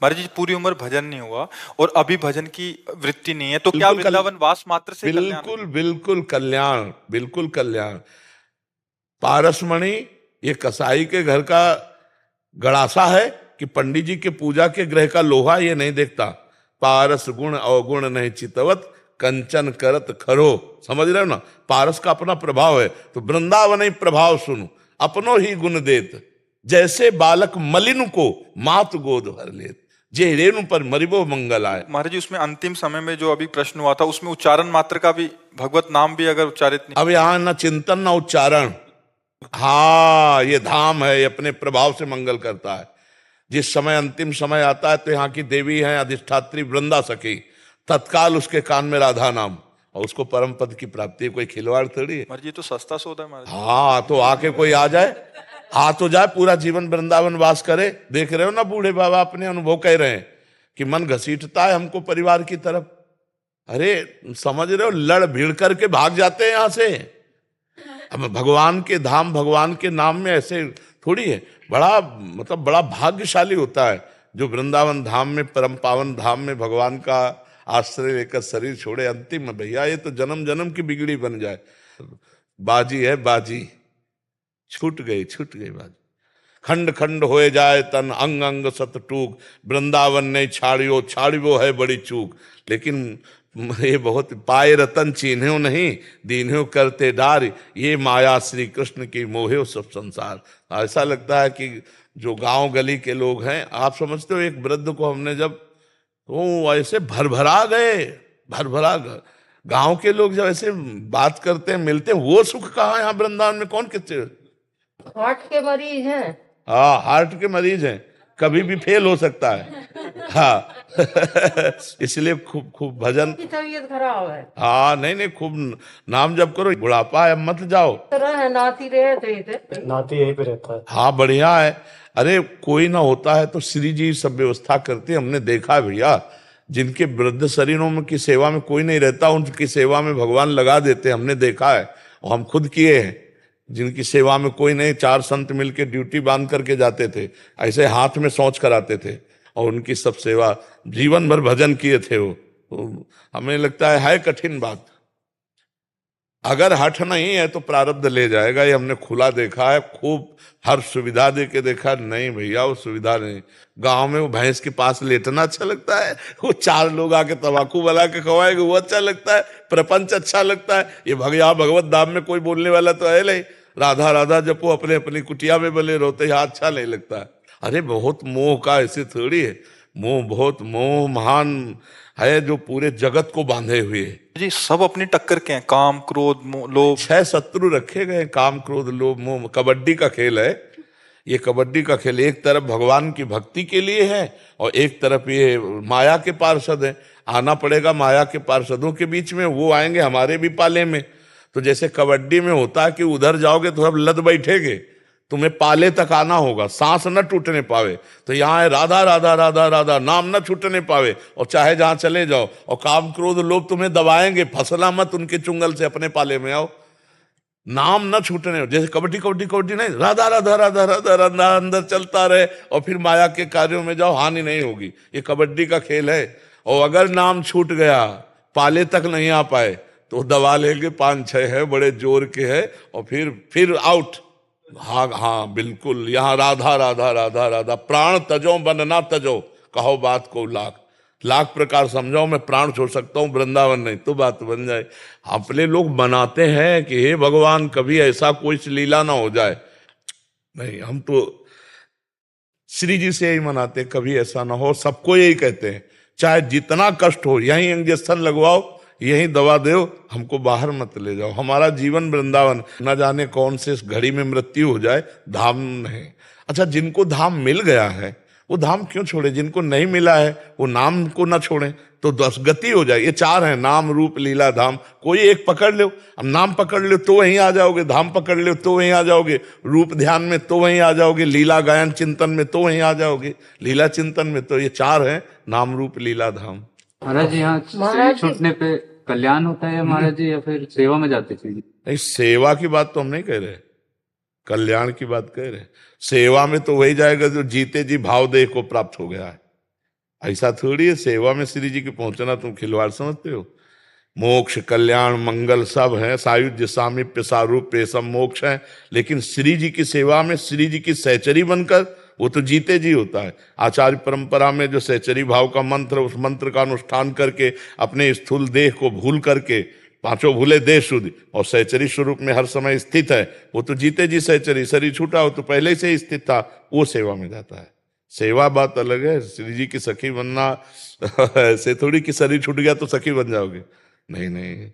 महाराज जी पूरी उम्र भजन नहीं हुआ और अभी भजन की वृत्ति नहीं है, तो क्या बिल्कुल वृंदावन वास मात्र से कल्याण है? बिल्कुल बिल्कुल कल्याण, बिल्कुल कल्याण। पारसमणि ये कसाई के घर का गड़ासा है कि पंडित जी के पूजा के ग्रह का लोहा, ये नहीं देखता। पारस गुण अवगुण नहीं चितवत, कंचन करत खरो। समझ रहे हो ना, पारस का अपना प्रभाव है। तो वृंदावन ही प्रभाव सुनो, अपनो ही गुण देत, जैसे बालक मलिन को मात गोद भर लेत, जे रेणु पर मरिबो मंगल आए। महाराज जी उसमें अंतिम समय में जो अभी प्रश्न हुआ था, उसमें उच्चारण मात्र का भी भगवत नाम भी अगर उच्चारित नहीं। अब यहां न चिंतन न उच्चारण। हाँ, ये धाम है, ये अपने प्रभाव से मंगल करता है। जिस समय अंतिम समय आता है तो यहाँ की देवी है अधिष्ठात्री वृंदा सखी, तत्काल उसके कान में राधा नाम, और उसको परम पद की प्राप्ति। कोई खिलवाड़ थोड़ी है। महाराज जी तो सस्ता सौदा है महाराज। हाँ, तो आके कोई आ जाए, आ तो जाए, पूरा जीवन वृंदावन वास करे। देख रहे हो ना, बूढ़े बाबा अपने अनुभव कह रहे हैं कि मन घसीटता है हमको परिवार की तरफ। अरे समझ रहे हो, लड़ भिड़ करके भाग जाते हैं यहां से। अब भगवान के धाम, भगवान के नाम में ऐसे थोड़ी है। बड़ा मतलब बड़ा भाग्यशाली होता है जो वृंदावन धाम में, परम पावन धाम में भगवान का आश्रय लेकर शरीर छोड़े। अंतिम में भैया ये तो जन्म जन्म की बिगड़ी बन जाए। बाजी है बाजी, छूट गई बाजी। खंड खंड होए जाए तन, अंग अंग सत टूक, वृंदावन ने छाड़ियो छाड़ियो है बड़ी चूक। लेकिन ये बहुत पाए रतन चिन्हो नहीं, दीन्हो करते डार, ये माया श्री कृष्ण की मोहे सब संसार। ऐसा लगता है कि जो गांव गली के लोग हैं, आप समझते हो, एक वृद्ध को हमने जब, वो ऐसे भरभरा गए। गांव के लोग जब ऐसे बात करते हैं, मिलते हैं, वो सुख कहाँ यहाँ वृंदावन में? कौन कितने हार्ट के मरीज हैं। हाँ, हार्ट के मरीज हैं, कभी भी फेल हो सकता है। हाँ इसलिए खूब खूब भजन की तबीयत खराब है। हाँ, नहीं खूब नाम जप करो, बुढ़ापा है मत जाओ। रहे नाती रहे थे, नाती यहीं पे रहता है। हाँ बढ़िया है। अरे कोई ना होता है तो श्री जी सब व्यवस्था करते हैं, हमने देखा है भैया। जिनके वृद्ध शरीरों में की सेवा में कोई नहीं रहता, उनकी सेवा में भगवान लगा देते हैं, हमने देखा है और हम खुद किए हैं। जिनकी सेवा में कोई नहीं, 4 संत मिलके ड्यूटी बांध करके जाते थे, ऐसे हाथ में सोच कराते थे और उनकी सब सेवा, जीवन भर भजन किए थे वो। तो हमें लगता है कठिन बात। अगर हठ नहीं है तो प्रारब्ध ले जाएगा, ये हमने खुला देखा है। खूब हर सुविधा दे के देखा, नहीं भैया वो सुविधा नहीं। गांव में वो भैंस के पास लेटना अच्छा लगता है, वो 4 लोग आके तंबाकू बना के खवाएंगे वो अच्छा लगता है, प्रपंच अच्छा लगता है। ये भगवत धाम में कोई बोलने वाला तो है नहीं, राधा राधा जपो, अपने अपनी कुटिया में बने रोते, यहाँ अच्छा नहीं लगता है। अरे बहुत मोह का, ऐसे थोड़ी है। मोह बहुत, मोह महान है जो पूरे जगत को बांधे हुए है। जी सब अपनी टक्कर के हैं, काम क्रोध लोभ। 6 शत्रु रखे गए, काम क्रोध लोभ मोह। कबड्डी का खेल है ये, कबड्डी का खेल। एक तरफ भगवान की भक्ति के लिए है और एक तरफ ये माया के पार्षद है। आना पड़ेगा माया के पार्षदों के बीच में, वो आएंगे हमारे भी पाले में। तो जैसे कबड्डी में होता है कि उधर जाओगे तो सब लद बैठेगे, तुम्हें पाले तक आना होगा, सांस न टूटने पावे। तो यहाँ है राधा राधा राधा राधा, नाम न छूटने पावे, और चाहे जहां चले जाओ। और काम क्रोध लोग तुम्हें दबाएंगे, फसला मत उनके चुंगल से, अपने पाले में आओ, नाम न छूटने। जैसे कबड्डी कबड्डी कबड्डी नहीं, राधा राधा राधा राधा राधा अंदर चलता रहे, और फिर माया के कार्यों में जाओ, हानि नहीं होगी। ये कबड्डी का खेल है। और अगर नाम छूट गया, पाले तक नहीं आ पाए, तो दबा लेंगे, 5-6 है, बड़े जोर के है, और फिर आउट। हाँ हाँ बिल्कुल, यहाँ राधा राधा राधा राधा। प्राण तजो बन ना तजो, कहो बात को लाख प्रकार समझाओ, मैं प्राण छोड़ सकता हूँ, वृंदावन नहीं तो बात बन जाए। अपने लोग बनाते हैं कि हे भगवान कभी ऐसा कोई लीला ना हो जाए। नहीं, हम तो श्री जी से यही मनाते, कभी ऐसा ना हो। सबको यही कहते हैं, चाहे जितना कष्ट हो, यहीं इंजेक्शन लगवाओ, यही दवा दो, हमको बाहर मत ले जाओ। हमारा जीवन वृंदावन, न जाने कौन से घड़ी में मृत्यु हो जाए, धाम नहीं। अच्छा, जिनको धाम मिल गया है वो धाम क्यों छोड़े? जिनको नहीं मिला है वो नाम को ना छोड़े, तो 10 गति हो जाए। ये 4 हैं, नाम रूप लीला धाम। कोई एक पकड़ लो, अब नाम पकड़ लो तो वहीं आ जाओगे, धाम पकड़ लो तो वहीं आ जाओगे, रूप ध्यान में तो वहीं आ जाओगे, लीला गायन चिंतन में तो वहीं आ जाओगे, लीला चिंतन में। तो ये 4 हैं, नाम रूप लीला धाम। महाराज जी यहाँ शरीर छूटने पे कल्याण होता है महाराज जी, या फिर सेवा में जाते थे? नहीं, सेवा की बात तो हम नहीं कह रहे, कल्याण की बात कह रहे। सेवा में तो वही जाएगा जो जीते जी भाव देह को प्राप्त हो गया है। ऐसा थोड़ी है, सेवा में श्री जी के पहुंचना तुम खिलवाड़ समझते हो? मोक्ष कल्याण मंगल सब है, सायुज्य सामीप्य सारूप्य सब मोक्ष है, लेकिन श्री जी की सेवा में श्री जी की सहचरी बनकर वो तो जीते जी होता है। आचार्य परंपरा में जो सहचरी भाव का मंत्र, उस मंत्र का अनुष्ठान करके अपने स्थूल देह को भूल करके, पांचों भूले देह शुद्ध, और सहचरी स्वरूप में हर समय स्थित है, वो तो जीते जी सहचरी। शरीर छूटा हो तो पहले से ही स्थित था, वो सेवा में जाता है। सेवा बात अलग है, श्री जी की सखी बनना ऐसे थोड़ी कि शरीर छूट गया तो सखी बन जाओगे, नहीं नहीं।